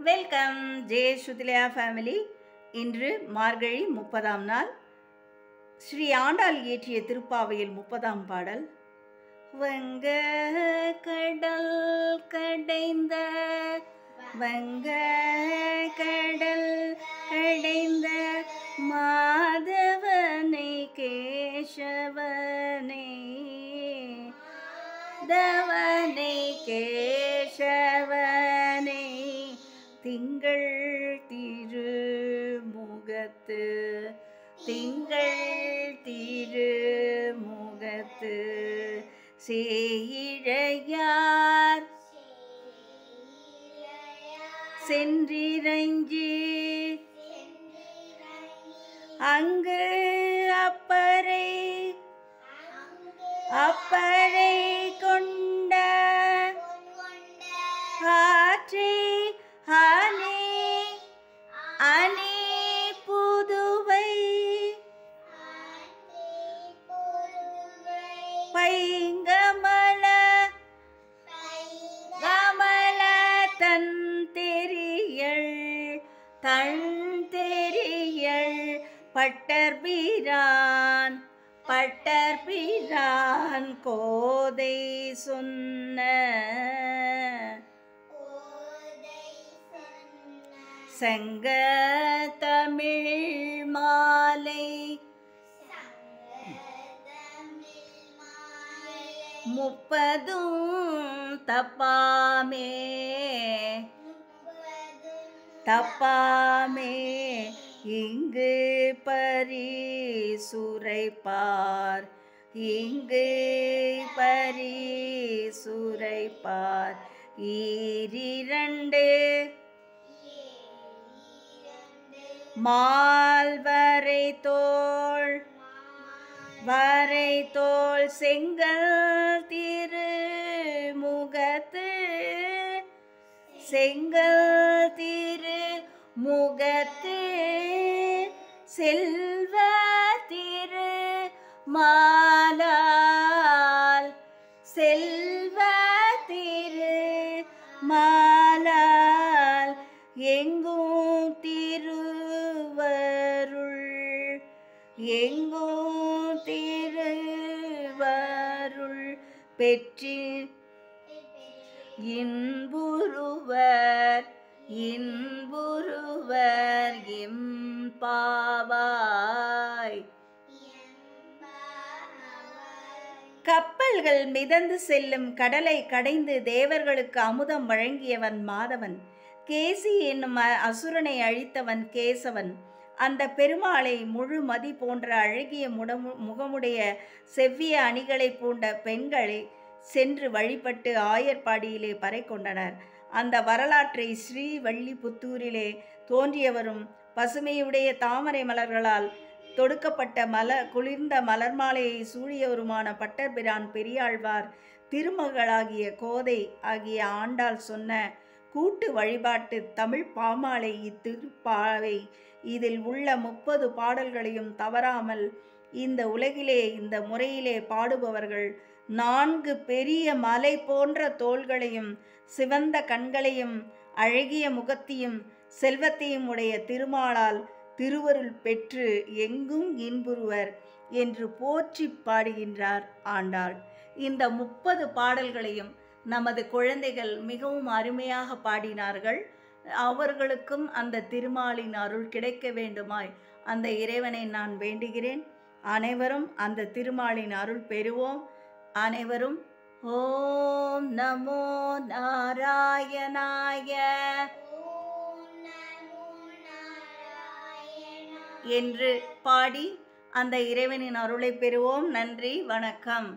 Welcome J சுதிலயா family. இன்று மார்கழி 30ஆம் நாள். ஸ்ரீ ஆண்டாள் இயற்றிய திருப்பாவையில் 30ஆம் பாடல். வங்க கடல் கடைந்த வங்க கடல் கடைந்த மாதவனை கேசவனை தவனை கேசவனை திங்கள் திருமுகத்து திங்கள் திருமுகத்து சேயிழையார் சென்றிரஞ்சி அங்கு அப்பறை அப்பறை கொண்ட ஆற்றை அணி அணி புதுவை பைங்கமல கமல தன் தெரியள் பட்டர்பிரான் பட்டர்பிரான் கோதை சொன்ன சங்க தமிழ் மாலை முப்பதும் தப்பாமே தப்பாமே இங்கு பரிசுரைப்பார் இங்கு பரிசுரைப்பார் ஈரிரண்டு மால்வரை தோள் வரைத்தோள் செங்கல் திருமுகத்து செங்கல் திருமுகத்து செல்வ திருமாலால் செல்வ திருமாலால் எங்கும் திருவருள் எங்கும் திருவருள் பெற்றி இன்புறுவர் இன்புறுவர் எம்பாவாய். கப்பல்கள் மிதந்து செல்லும் கடலை கடைந்து தேவர்களுக்கு அமுதம் வழங்கியவன் மாதவன். கேசி என்னும் அசுரனை அழித்தவன் கேசவன். அந்த பெருமாளை முழு மதி போன்ற அழகிய முகமுடைய செவ்விய அணிகளை பூண்ட பெண்களை சென்று வழிபட்டு ஆயர்பாடியிலே பறை கொண்டனர். அந்த வரலாற்றை ஸ்ரீவல்லிபுத்தூரிலே தோன்றியவரும் பசுமையுடைய தாமரை மலர்களால் தொடுக்கப்பட்ட குளிர்ந்த மலர் மாலையை சூழியவருமான பட்டர்பிரான் பெரியாழ்வார் திருமகளாகிய கோதை ஆகிய ஆண்டாள் சொன்ன கூட்டு வழிபாட்டு தமிழ் பாமாலை இத்திருப்பாவை. இதில் உள்ள 30 பாடல்களையும் தவறாமல் இந்த உலகிலே இந்த முறையிலே பாடுபவர்கள் 4 பெரிய மலை போன்ற தோள்களையும் சிவந்த கண்களையும் அழகிய முகத்தையும் செல்வத்தையும் உடைய திருமாலால் திருவருள் பெற்று எங்கும் இன்புறுவர் என்று போற்றி பாடுகின்றார் ஆண்டாள். இந்த 30 பாடல்களையும் நமது குழந்தைகள் மிகவும் அருமையாக பாடினார்கள். அவர்களுக்கும் அந்த திருமாலின் அருள் கிடைக்க வேண்டுமாய் அந்த இறைவனை நான் வேண்டுகிறேன். அனைவரும் அந்த திருமாலின் அருள் பெறுவோம். அனைவரும் ஓம் நமோ நாராயணாய என்று பாடி அந்த இறைவனின் அருளை பெறுவோம். நன்றி, வணக்கம்.